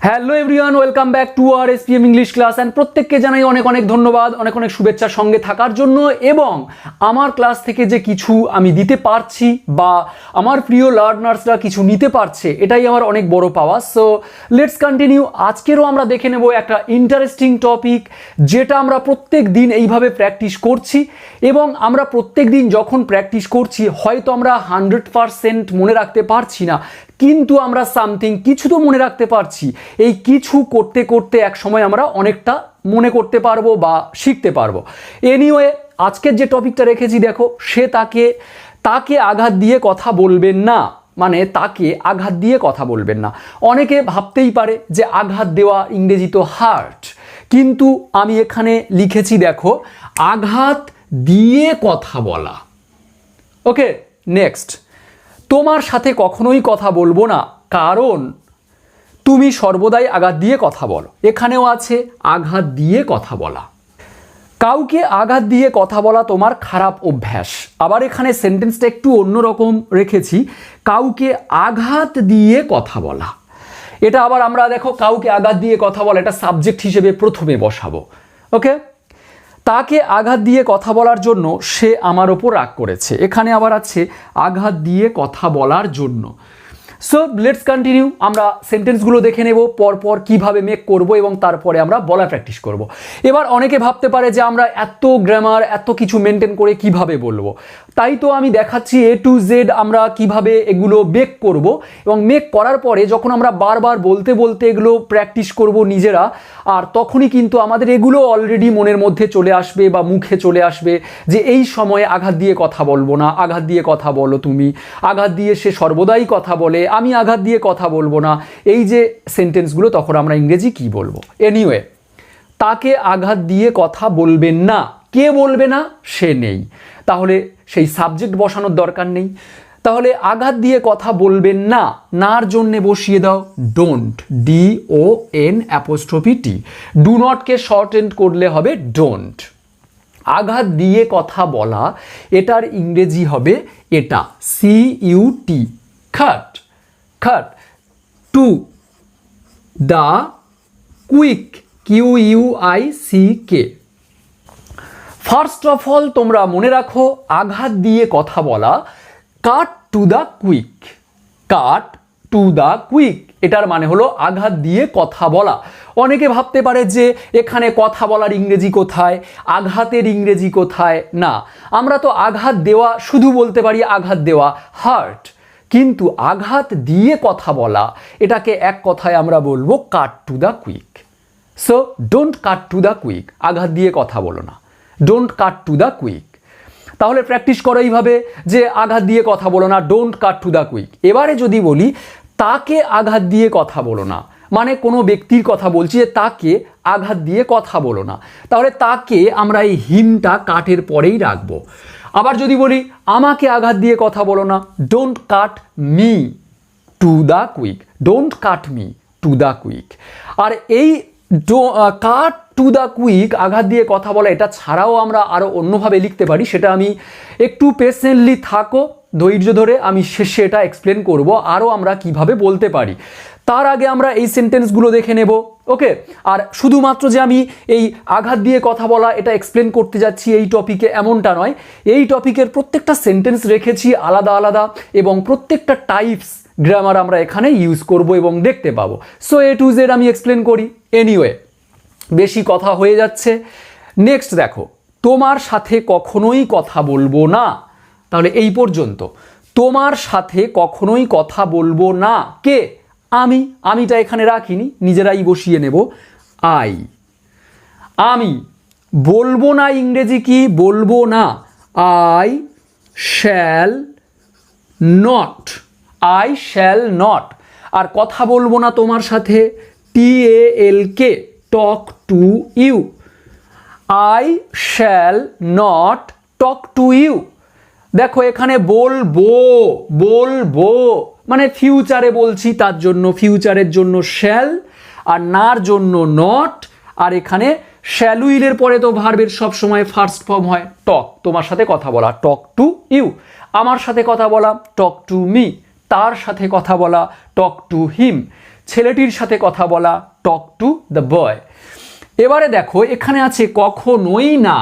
Hello everyone, welcome back to our SPM English class. And প্রত্যেককে জানাই অনেক অনেক ধন্যবাদ, অনেক অনেক শুভেচ্ছার সঙ্গে থাকার জন্য। এবং আমার ক্লাস থেকে যে কিছু আমি দিতে পারছি বা আমার প্রিয় লার্নার্সরা কিছু নিতে পারছে, এটাই আমার অনেক বড় পাওয়া। So let's continue. আজকেরও আমরা দেখে নেব একটা ইন্টারেস্টিং টপিক, যেটা আমরা প্রত্যেক দিন এইভাবে প্র্যাকটিস করছি। এবং আমরা প্রত্যেক দিন যখন প্র্যাকটিস করছি, হয়তো আমরা 100% মনে রাখতে পারছি না, কিন্তু আমরা সামথিং কিছু তো মনে রাখতে পারছি। এই কিছু করতে করতে এক সময় আমরা অনেকটা মনে করতে পারবো বা শিখতে পারবো। এনিওয়ে, আজকের যে টপিকটা রেখেছি দেখো, সে তাকে আঘাত দিয়ে কথা বলবেন না, মানে তাকে আঘাত দিয়ে কথা বলবেন না। অনেকে ভাবতেই পারে যে আঘাত দেওয়া ইংরেজি তো হার্ট, কিন্তু আমি এখানে লিখেছি দেখো, আঘাত দিয়ে কথা বলা। ওকে, নেক্সট, তোমার সাথে কখনোই কথা বলবো না, কারণ তুমি সর্বদাই আঘাত দিয়ে কথা বলো। এখানেও আছে আঘাত দিয়ে কথা বলা। কাউকে আঘাত দিয়ে কথা বলা তোমার খারাপ অভ্যাস। আবার এখানে সেন্টেন্সটা একটু অন্যরকম রেখেছি, কাউকে আঘাত দিয়ে কথা বলা। এটা আবার আমরা দেখো, কাউকে আঘাত দিয়ে কথা বলা, এটা সাবজেক্ট হিসেবে প্রথমে বসাবো। ওকে, তাকে আঘাত দিয়ে কথা বলার জন্য সে আমার ওপর রাগ করেছে। এখানে আবার আছে আঘাত দিয়ে কথা বলার জন্য। So let's continue. আমরা সেন্টেন্সগুলো দেখে নেব পরপর কিভাবে মেক করব এবং তারপরে আমরা বলা প্র্যাকটিস করব। এবার অনেকে ভাবতে পারে যে আমরা এত গ্রামার, এত কিছু মেনটেন করে কিভাবে বলবো। তাই তো আমি দেখাচ্ছি A to Z আমরা কিভাবে এগুলো মেক করব। এবং মেক করার পরে যখন আমরা বারবার বলতে বলতে এগুলো প্র্যাকটিস করব নিজেরা, আর তখনই কিন্তু আমাদের এগুলো অলরেডি মনের মধ্যে চলে আসবে বা মুখে চলে আসবে যে এই সময়ে আঘাত দিয়ে কথা বলবো না, আঘাত দিয়ে কথা বলো তুমি, আঘাত দিয়ে সে সর্বদাই কথা বলে, আমি আঘাত দিয়ে কথা বলবো না। এই যে সেন্টেন্সগুলো, তখন আমরা ইংরেজি কি বলবো। এনিওয়ে, তাকে আঘাত দিয়ে কথা বলবেন না। কে বলবে না? সে নেই, তাহলে সেই সাবজেক্ট বসানোর দরকার নেই। তাহলে আঘাত দিয়ে কথা বলবেন না, নার জন্যে বসিয়ে দাও ডোন্ট, DON''T। ডু নটকে শর্ট এন্ড করলে হবে ডোন্ট। আঘাত দিয়ে কথা বলা, এটার ইংরেজি হবে এটা, CUT, খাট। খাট। To the quick, QUICK। First of all তোমরা মনে রাখো, আঘাত দিয়ে কথা বলা, cut to the quick. Cut to the quick, এটার মানে হলো আঘাত দিয়ে কথা বলা। অনেকে ভাবতে পারে যে এখানে কথা বলার ইংরেজি কোথায়, আঘাতের ইংরেজি কোথায়। না, আমরা তো আঘাত দেওয়া শুধু বলতে পারি, আঘাত দেওয়া হার্ট, কিন্তু আঘাত দিয়ে কথা বলা, এটাকে এক কথায় আমরা বলবো cut to the quick. So don't cut to the quick, আঘাত দিয়ে কথা বলো না, don't cut to the quick. তাহলে প্র্যাকটিস করো এইভাবে যে আঘাত দিয়ে কথা বলো না, don't cut to the quick. এবারে যদি বলি তাকে আঘাত দিয়ে কথা বলো না, মানে কোনো ব্যক্তির কথা বলছি যে তাকে আঘাত দিয়ে কথা বলো না, তাহলে তাকে আমরা এই হিমটা কাটের পরেই রাখবো। আবার যদি বলি আমাকে আঘাত দিয়ে কথা বলো না, don't cut me to the quick, don't cut me to the quick. আর এই কাট টু দ্য কুইক, আঘাত দিয়ে কথা বলা, এটা ছাড়াও আমরা আরও অন্যভাবে লিখতে পারি। সেটা আমি একটু পেশেন্টলি থাকো, ধৈর্য ধরে আমি শেষে এটা এক্সপ্লেন করব আরও আমরা কিভাবে বলতে পারি। তার আগে আমরা এই সেন্টেন্সগুলো দেখে নেব। ওকে, আর শুধুমাত্র যে আমি এই আঘাত দিয়ে কথা বলা এটা এক্সপ্লেন করতে যাচ্ছি এই টপিকে, এমনটা নয়। এই টপিকের প্রত্যেকটা সেন্টেন্স রেখেছি আলাদা আলাদা, এবং প্রত্যেকটা টাইপস গ্রামার আমরা এখানে ইউজ করব এবং দেখতে পাবো। সো A to Z আমি এক্সপ্লেন করি। এনিওয়ে, বেশি কথা হয়ে যাচ্ছে। নেক্সট দেখো, তোমার সাথে কখনোই কথা বলবো না। তাহলে এই পর্যন্ত, তোমার সাথে কখনোই কথা বলবো না। কে? আমি। আমিটা এখানে রাখিনি, নিজেরাই বসিয়ে নেব আই। আমি। বলবো না ইংরেজি কি? বলবো না, I shall not. I shall not. আর কথা বলবো না তোমার সাথে, TALK, talk to you. I shall not talk to you. দেখো এখানে বলবো, বলবো মানে ফিউচারে বলছি, তার জন্য ফিউচারের জন্য শ্যাল, আর নার জন্য নট। আর এখানে শ্যাল উইলের পরে তো ভার্বের সব সময় ফার্স্ট ফর্ম হয় টক। তোমার সাথে কথা বলা, টক টু ইউ। আমার সাথে কথা বলা, টক টু মি। তার সাথে কথা বলা, টক টু হিম। ছেলেটির সাথে কথা বলা, টক টু দ্য বয়। এবারে দেখো এখানে আছে কখনোই না।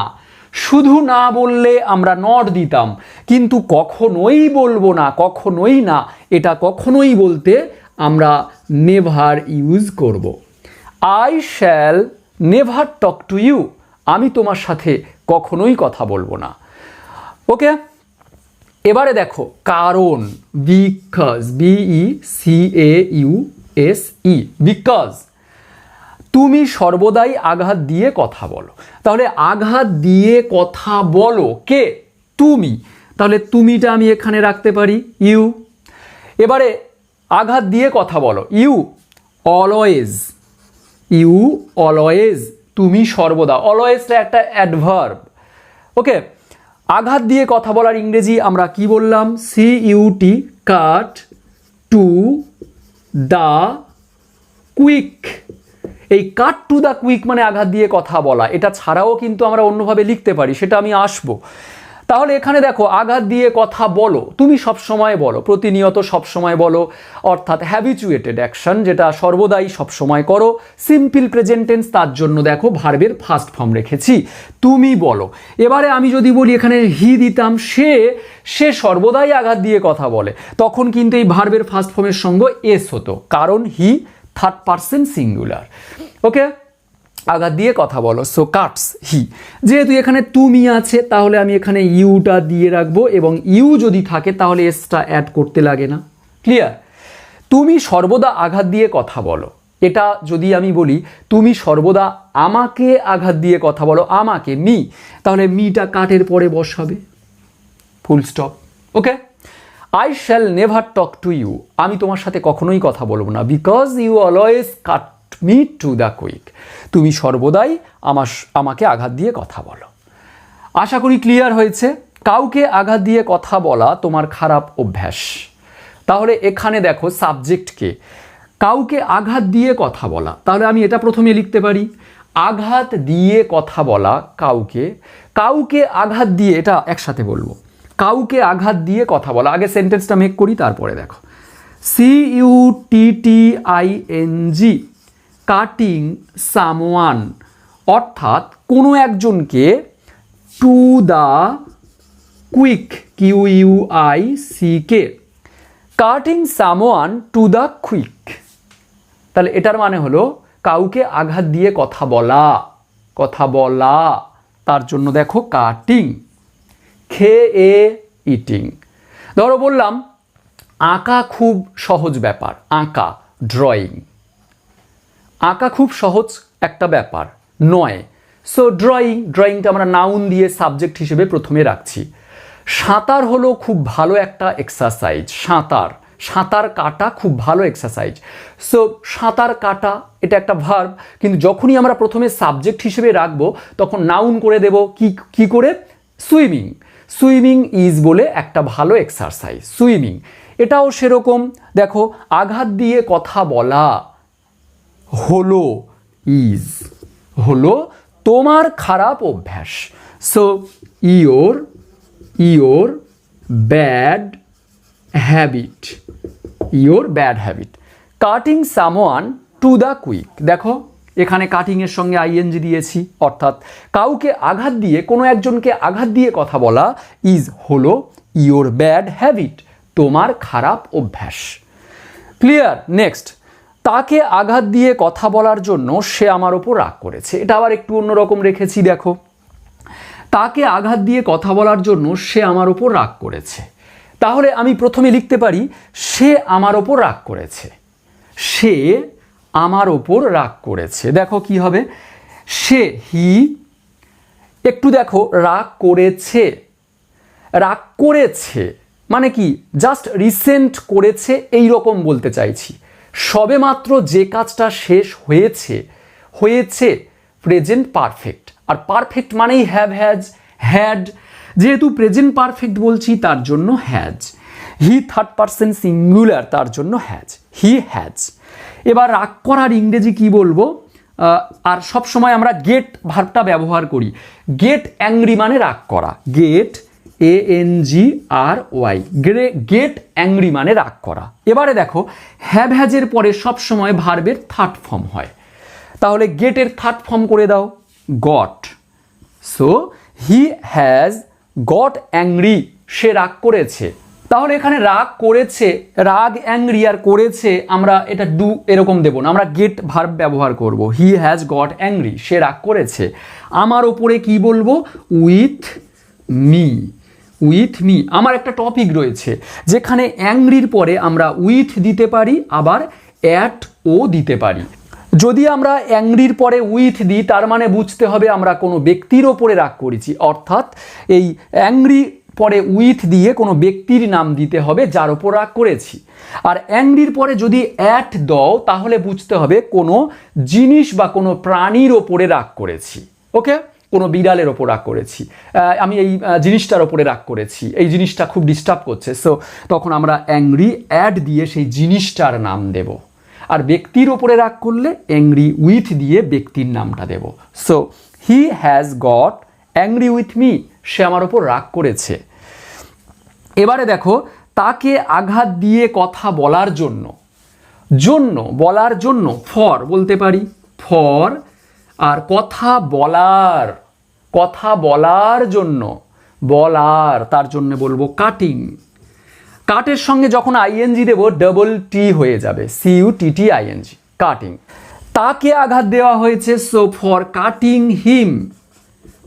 শুধু না বললে আমরা নট দিতাম, কিন্তু কখনোই বলবো না, কখনোই না, এটা কখনোই বলতে আমরা নেভার ইউজ করব। I shall never talk to you, আমি তোমার সাথে কখনোই কথা বলবো না। ওকে, এবারে দেখো কারণ, বিকজ, BECAUSE, বিকজ। তুমি সর্বদাই আঘাত দিয়ে কথা বলো, তাহলে আঘাত দিয়ে কথা বলো কে? তুমি। তাহলে তুমিটা আমি এখানে রাখতে পারি ইউ। এবারে আঘাত দিয়ে কথা বলো, ইউ অলওয়েজ, ইউ অলওয়েজ, তুমি সর্বদা, অলওয়েজটা একটা অ্যাডভার্ব। ওকে, আঘাত দিয়ে কথা বলার ইংরেজি আমরা কি বললাম? CUT, cut to the quick. এই কাট টু দ্য কুইক মানে আঘাত দিয়ে কথা বলা। এটা ছাড়াও কিন্তু আমরা অন্যভাবে লিখতে পারি, সেটা আমি আসবো। তাহলে এখানে দেখো আঘাত দিয়ে কথা বলো, তুমি সবসময় বলো, প্রতিনিয়ত সবসময় বলো, অর্থাৎ হ্যাবিচুয়েটেড অ্যাকশন, যেটা সর্বদাই সবসময় করো। সিম্পল প্রেজেন্ট টেন্স, তার জন্য দেখো ভার্বের ফার্স্ট ফর্ম রেখেছি, তুমি বলো। এবারে আমি যদি বলি এখানে হি দিতাম, সে সর্বদাই আঘাত দিয়ে কথা বলে, তখন কিন্তু এই ভার্বের ফার্স্ট ফর্মের সঙ্গে এস হতো, কারণ হি থার্ড পারসন সিঙ্গুলার। ওকে, আঘাত দিয়ে কথা বলো, সো কাটস হি। যেহেতু এখানে তুমি আছে, তাহলে আমি এখানে ইউটা দিয়ে রাখবো, এবং ইউ যদি থাকে তাহলে এসটা অ্যাড করতে লাগে না। ক্লিয়ার? তুমি সর্বদা আঘাত দিয়ে কথা বলো, এটা যদি আমি বলি তুমি সর্বদা আমাকে আঘাত দিয়ে কথা বলো, আমাকে, মি, তাহলে মিটা কাটের পরে বসাবে, full stop. Okay, I shall never talk to you, আমি তোমার সাথে কখনোই কথা বলবো না, because you always cut me to the quick, তুমি সর্বদাই আমাকে আঘাত দিয়ে কথা বলো। আশা করি ক্লিয়ার হয়েছে। কাউকে আঘাত দিয়ে কথা বলা তোমার খারাপ অভ্যাস। তাহলে এখানে দেখো সাবজেক্টকে, কাউকে আঘাত দিয়ে কথা বলা, তাহলে আমি এটা প্রথমে লিখতে পারি, আঘাত দিয়ে কথা বলা কাউকে, কাউকে আঘাত দিয়ে, এটা একসাথে বলবো, কাউকে আঘাত দিয়ে কথা বলা। আগে সেন্টেন্সটা মেক করি, তারপরে দেখো, CUTTING, কাটিং সামওয়ান, অর্থাৎ কোনো একজনকে two the quick, QUICK, cutting someone to the quick. তাহলে এটার মানে হলো কাউকে আঘাত দিয়ে কথা বলা, কথা বলা, তার জন্য দেখো কাটিং, ইটিং। ধরো বললাম আঁকা খুব সহজ ব্যাপার, আঁকা, ড্রয়িং, আঁকা খুব সহজ একটা ব্যাপার নয়, সো ড্রয়িংটা আমরা নাউন দিয়ে সাবজেক্ট হিসেবে প্রথমে রাখছি। সাঁতার হলো খুব ভালো একটা এক্সারসাইজ, সাঁতার কাটা খুব ভালো এক্সারসাইজ, সো সাঁতার কাটা এটা একটা ভার্ব, কিন্তু যখনই আমরা প্রথমে সাবজেক্ট হিসেবে রাখবো তখন নাউন করে দেব কি করে? সুইমিং ইজ বলে একটা ভালো এক্সারসাইজ, সুইমিং। এটাও সেরকম, দেখো আঘাত দিয়ে কথা বলা হলো, ইজ হলো তোমার খারাপ অভ্যাস, so your bad habit, your bad habit. Cutting someone to the quick, দেখো এখানে কাটিংয়ের সঙ্গে ING দিয়েছি, অর্থাৎ কাউকে আঘাত দিয়ে, কোনো একজনকে আঘাত দিয়ে কথা বলা ইজ হলো ইয়োর ব্যাড হ্যাবিট, তোমার খারাপ অভ্যাস। ক্লিয়ার? নেক্সট, তাকে আঘাত দিয়ে কথা বলার জন্য সে আমার ওপর রাগ করেছে। এটা আবার একটু অন্যরকম রেখেছি, দেখো তাকে আঘাত দিয়ে কথা বলার জন্য সে আমার ওপর রাগ করেছে। তাহলে আমি প্রথমে লিখতে পারি সে আমার ওপর রাগ করেছে, সে আমার ওপর রাগ করেছে। দেখো কি হবে, সে, হি, একটু দেখো রাগ করেছে মানে কি, জাস্ট রিসেন্ট করেছে এই রকম বলতে চাইছি। সবেমাত্র যে কাজটা শেষ হয়েছে প্রেজেন্ট পারফেক্ট, আর পারফেক্ট মানেই হ্যাড, যেহেতু প্রেজেন্ট পারফেক্ট বলছি তার জন্য has. He third person singular, তার জন্য হ্যাজ, হি হ্যাজ। এবার রাগ করার ইংরেজি কি বলবো? আর সব সময় আমরা গেট ভার্বটা ব্যবহার করি। গেট অ্যাংরি মানে রাগ করা, গেট ANGRY, গেট অ্যাংরি মানে রাগ করা। এবারে দেখো হ্যাভ হ্যাজের পরে সবসময় ভার্বের থার্ড ফর্ম হয়, তাহলে গেটের থার্ড ফর্ম করে দাও got. So he has got angry, সে রাগ করেছে। তাহলে এখানে রাগ করেছে, রাগ অ্যাংরি আর করেছে, আমরা এটা ডু এরকম দেবো না, আমরা গেট ভার্ব ব্যবহার করব। হি হ্যাজ গট অ্যাংরি, সে রাগ করেছে। আমার ওপরে কি বলবো? With me. উইথ মি আমার একটা টপিক রয়েছে যেখানে অ্যাংরির পরে আমরা উইথ দিতে পারি, আবার অ্যাট ও দিতে পারি। যদি আমরা অ্যাংরির পরে উইথ দিই তার মানে বুঝতে হবে আমরা কোনো ব্যক্তির ওপরে রাগ করেছি, অর্থাৎ এই অ্যাংরি পরে উইথ দিয়ে কোনো ব্যক্তির নাম দিতে হবে যার ওপর রাগ করেছি। আর অ্যাংরির পরে যদি অ্যাট দাও তাহলে বুঝতে হবে কোনো জিনিস বা কোনো প্রাণীর ওপরে রাগ করেছি। ওকে, কোনো বিড়ালের ওপর রাগ করেছি, আমি এই জিনিসটার ওপরে রাগ করেছি, এই জিনিসটা খুব ডিস্টার্ব করছে, সো তখন আমরা অ্যাংরি অ্যাড দিয়ে সেই জিনিসটার নাম দেব। আর ব্যক্তির ওপরে রাগ করলে অ্যাংরি উইথ দিয়ে ব্যক্তির নামটা দেব। So he has got angry with me, সে আমার ওপর রাগ করেছে। এবারে দেখো তাকে আঘাত দিয়ে কথা বলার জন্য, জন্য বলার জন্য ফর বলতে পারি, ফর। আর কথা বলার, কথা বলার জন্য, বলার, তার জন্য বলবো কাটিং। কাটের সঙ্গে যখন আইএনজি দেব ডবল টি হয়ে যাবে, CUTTING, কাটিং। তাকে আঘাত দেওয়া হয়েছে, সো ফর কাটিং হিম,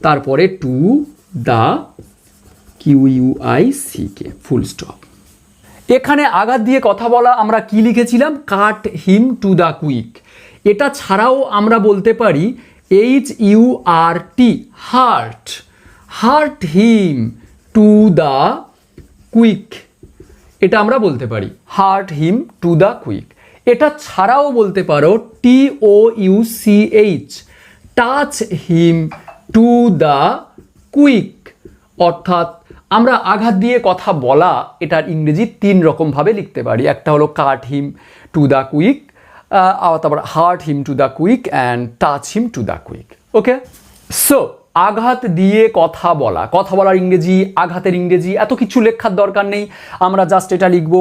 তারপরে to the QUICK, full stop. এখানে আঘাত দিয়ে কথা বলা আমরা কি লিখেছিলাম? Cut him to the quick. এটা ছাড়াও আমরা বলতে পারি HURT, hurt, hurt him to the quick, এটা আমরা বলতে পারি hurt him to the quick. এটা ছাড়াও বলতে পারো TOUCH, touch him to the quick. অর্থাৎ আমরা আঘাত দিয়ে কথা বলা এটার ইংরেজি 3 রকমভাবে লিখতে পারি। একটা হলো কাট হিম টু দ্য কুইক, তারপর heart him two the quick and touch him two the quick. Okay, so আঘাত দিয়ে কথা বলা, কথা বলার ইংরেজি, আঘাতের ইংরেজি এত কিছু লেখার দরকার নেই, আমরা জাস্ট এটা লিখবো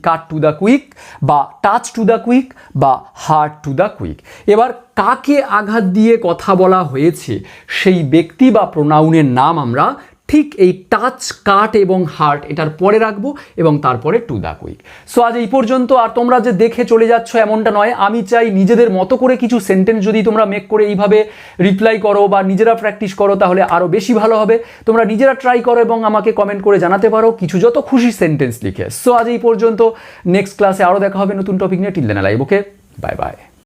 কাট টু দ্য কুইক বা টাচ টু দ্য কুইক বা হার্ট টু দ্য কুইক। এবার কাকে আঘাত দিয়ে কথা বলা হয়েছে সেই ব্যক্তি বা প্রোনাউনের নাম আমরা ঠিক এই টাচ, কাট এবং হার্ট এটার পরে রাখবো এবং তারপরে টু দ্য কুইক। সো আজ এই পর্যন্ত। আর তোমরা যে দেখে চলে যাচ্ছ এমনটা নয়, আমি চাই নিজেদের মতো করে কিছু সেন্টেন্স যদি তোমরা মেক করে এইভাবে রিপ্লাই করো বা নিজেরা প্র্যাকটিস করো তাহলে আরও বেশি ভালো হবে। তোমরা নিজেরা ট্রাই করো এবং আমাকে কমেন্ট করে জানাতে পারো কিছু যত খুশি সেন্টেন্স লিখে। সো আজ এই পর্যন্ত, নেক্সট ক্লাসে আরও দেখা হবে নতুন টপিক নিয়ে। Till then live. Okay, bye by.